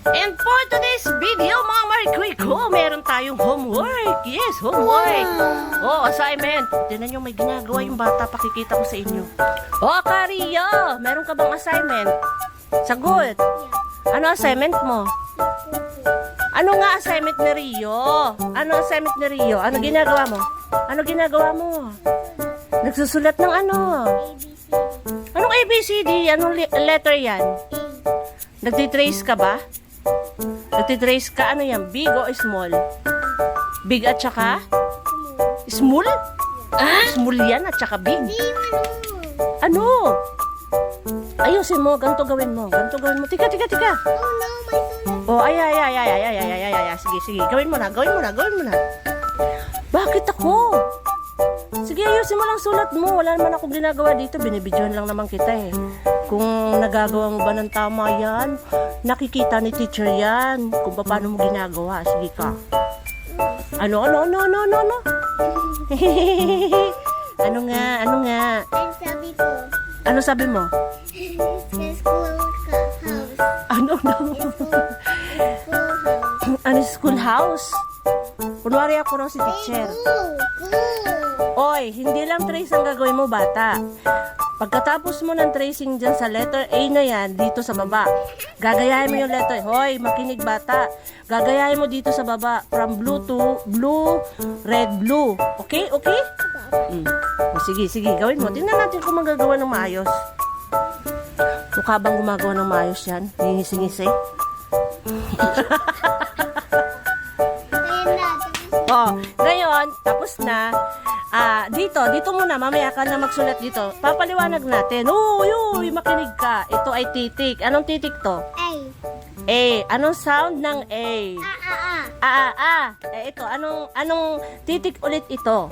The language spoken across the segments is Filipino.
And for today's video, mga Marikoy ko, meron tayong homework. Yes, homework. Oh, assignment. Tignan nyo, may ginagawa yung bata. Pakikita ko sa inyo. Oh, Kario, meron ka bang assignment? Sagot. Ano assignment mo? Ano nga assignment ni Rio? Ano assignment ni Rio? Ano ginagawa mo? Ano ginagawa mo? Nagsusulat ng ano? Anong ABCD? Anong letter yan? Nagtitrace ka ba? Nagtitrace ka? Ano yan? Big o small? Big at saka? Small? Small yan at saka big? Ano? Ayusin mo. Ganito gawin mo. Ganito gawin mo. Tika. Oh, ay. Sige. Gawin mo na. Bakit ako? Sige, ayusin mo lang sulat mo. Wala naman akong ginagawa dito. Binibidyohan lang naman kita eh. Kung nagagawa mo ba ng tama yan, nakikita ni teacher yan. Kung paano mo ginagawa. Sige ka. Ano? Ano nga? Ang sabi ko, Ano sabi mo? sa school house. Ano? Ano schoolhouse? Kunwari ako raw si teacher. Oy, hindi lang trace ang gagawin mo, bata. Pagkatapos mo ng tracing dyan sa letter A na yan, dito sa baba, gagayahin mo yung letter. Hoy, makinig bata. Gagayahin mo dito sa baba, from blue to blue, red, blue. Okay? O, sige, gawin mo. Tingnan natin kung magagawa ng maayos. Mukha bang gumagawa ng maayos yan? Ngingisi-ngisi. Oh, ngayon, tapos na. Dito muna, mamaya ka na magsulat dito. Papaliwanag natin. Uy, makinig ka. Ito ay titik. Anong titik to? A. Anong sound ng A? A. Ito, anong titik ulit ito?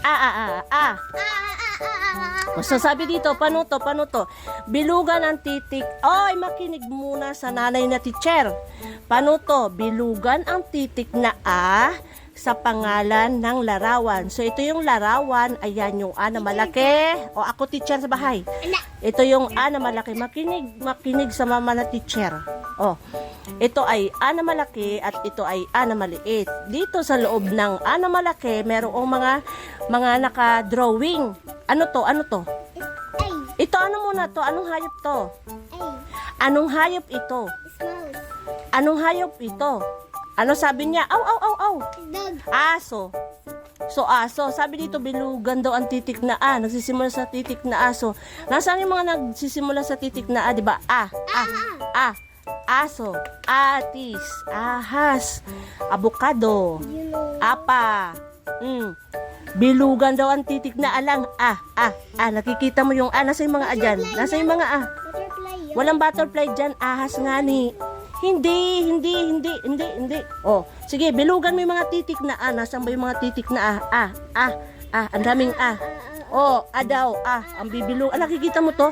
A. So, sabi dito, paano to? Bilugan ang titik. Oy, makinig muna sa nanay na teacher. Paano to? Bilugan ang titik na A sa pangalan ng larawan. So, ito yung larawan. Ayan yung A na malaki. O, ako teacher sa bahay. Ito yung A na malaki. Makinig sa mama na teacher. O, ito ay A na malaki at ito ay A na maliit. Dito sa loob ng A na malaki, merong mga naka-drawing. Ano to? Ito, ano muna to? Anong hayop to? Anong hayop ito? Anong hayop ito? Ano sabi niya? Aw. Aso. So, aso. Sabi dito, bilugan daw ang titik na A. Nagsisimula sa titik na aso. Nasaan yung mga nagsisimula sa titik na A? Diba? A. Aso. Atis. Ahas. Abukado. Apa. Bilugan daw ang titik na alang. Nakikita mo yung nasa yung mga dyan? Nasa yung mga Butterfly. Walang butterfly dyan. Ahas nga ni. Hindi. Oh, sige, bilugan mo yung mga titik na A. Nasaan ba yung mga titik na A? Ang daming A. Oh, A daw. Ang bibilug. Nakikita mo to?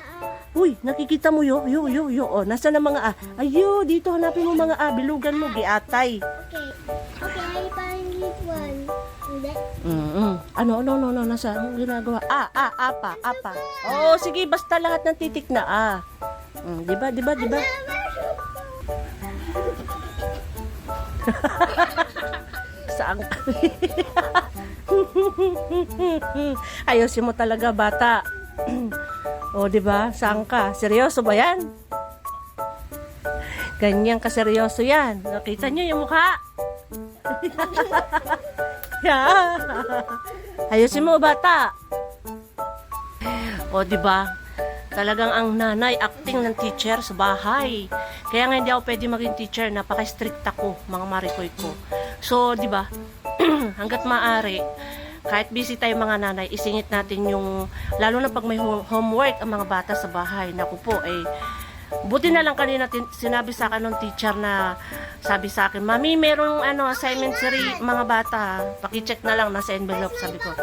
Uy, nakikita mo yo. Oh, nasaan ang mga A? Ayo, dito hanapin mo mga A. Bilugan mo, giatay. Okay, I find this one. Ano, nasa ang ginagawa? Apa. Oh, sige, basta lahat ng titik na A. Diba? Saan? Ayusin mo talaga, bata. O, diba? Saan ka? Seryoso ba yan? Ganyan ka seryoso yan. Nakita nyo yung mukha? Ayusin mo, bata. O, diba? Talagang ang nanay acting ng teacher sa bahay. Kaya nga hindi ako pwede maging teacher. Napaka-strict ako, mga marikoy ko. So, di ba? Hanggat maaari, kahit busy tayo mga nanay, isingit natin yung, lalo na pag may homework ang mga bata sa bahay. Naku po, buti na lang kanina sinabi sa akin ng teacher na sabi sa akin, Mami, merong assignment mga bata. Paki-check na lang nasa envelope, sabi ko.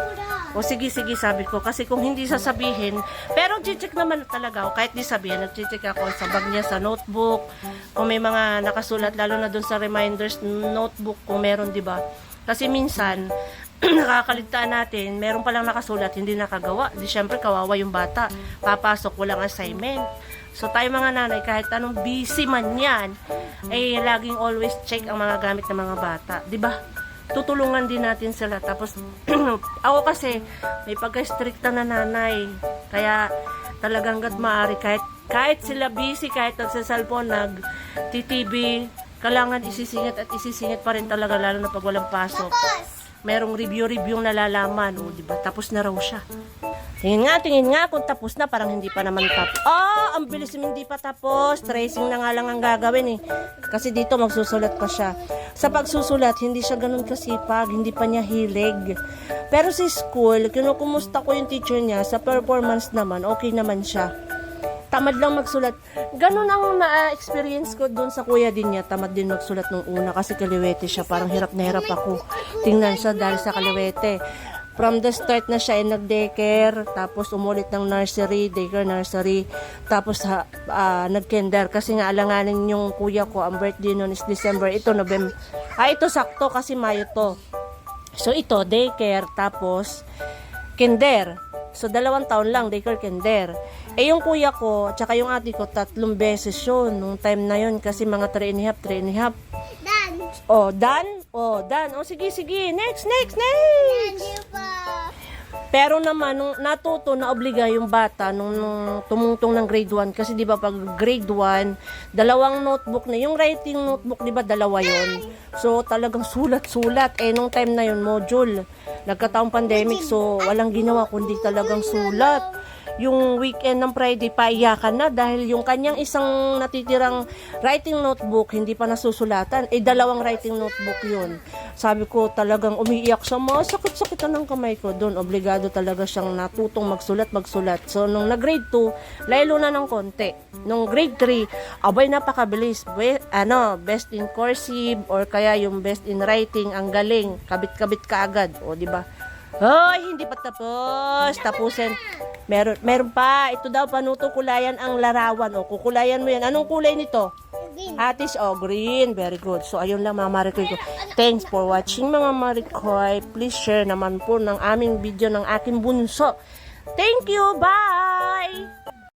O sige, sabi ko. Kasi kung hindi sasabihin, pero check naman talaga ako. Kahit di sabihin, nag-check ako sa bag niya, sa notebook. Kung may mga nakasulat, lalo na dun sa reminders notebook, kung meron, di ba? Kasi minsan, nakakaligtaan natin, meron palang nakasulat, hindi nakagawa. Di syempre, kawawa yung bata. Papasok, walang assignment. So tayo mga nanay, kahit anong busy man yan, ay laging always check ang mga gamit ng mga bata. 'Di ba? Tutulungan din natin sila. Tapos, ako kasi, may pagka-stricta na nanay. Kaya, talagang gat maaari, kahit sila busy, kahit nagsa-cellphone, nag-TTV, kailangan isisingit pa rin talaga, lalo na pag walang pasok. Merong review nalalaman, o, diba? Tapos na raw siya. Tingin nga kung tapos na, parang hindi pa naman tapos. Ang bilis hindi pa tapos. Tracing na nga lang ang gagawin eh. Kasi dito magsusulat pa siya. Sa pagsusulat, hindi siya ganun kasipag, hindi pa niya hilig. Pero sa school, kinukumusta ko yung teacher niya, sa performance naman, okay naman siya. Tamad lang magsulat. Ganun ang na-experience ko doon sa kuya din niya. Tamad din magsulat nung una kasi kaliwete siya. Parang hirap na hirap ako. Tingnan siya dahil sa kaliwete. From the start na siya ay nag-daycare, tapos umulit ng nursery, daycare nursery, tapos nag-kinder. Kasi nga alanganin yung kuya ko, ang birthday noon is December. Ito, November. Ito sakto kasi Mayo to. So ito, daycare, tapos kinder. So 2 taon lang, daycare, kinder. Yung kuya ko, tsaka yung ate ko, 3 beses yun. Nung time na yun, kasi mga 3 and a half. Done? Done. Sige. Next. Pero naman, nung natuto na obliga yung bata nung tumungtong ng grade 1. Kasi di ba pag grade 1, 2 notebook na. Yung writing notebook, di ba 2 yun? So talagang sulat. Nung time na yun, module. Nagkataong pandemic, so walang ginawa kundi talagang sulat. Yung weekend ng Friday, paiyakan na dahil yung kanyang isang natitirang writing notebook, hindi pa nasusulatan. 2 writing notebook yun. Sabi ko, talagang umiiyak siya. Sakit-sakit na ng kamay ko. Doon, obligado talaga siyang natutong magsulat. So, nung nag-grade 2, laylo na ng konti. Nung grade 3, abay, napakabilis. Best in cursive or kaya yung best in writing, ang galing. Kabit-kabit ka agad. O, di ba? Hoy, hindi pa tapos. Tapusin. Meron pa. Ito daw, panuto kulayan ang larawan. O, kukulayan mo yan. Anong kulay nito? Green. Atis, green. Very good. So, ayun lang mga Marikoy ko. Thanks for watching mga Marikoy. Please share naman po ng aming video ng aking bunso. Thank you. Bye!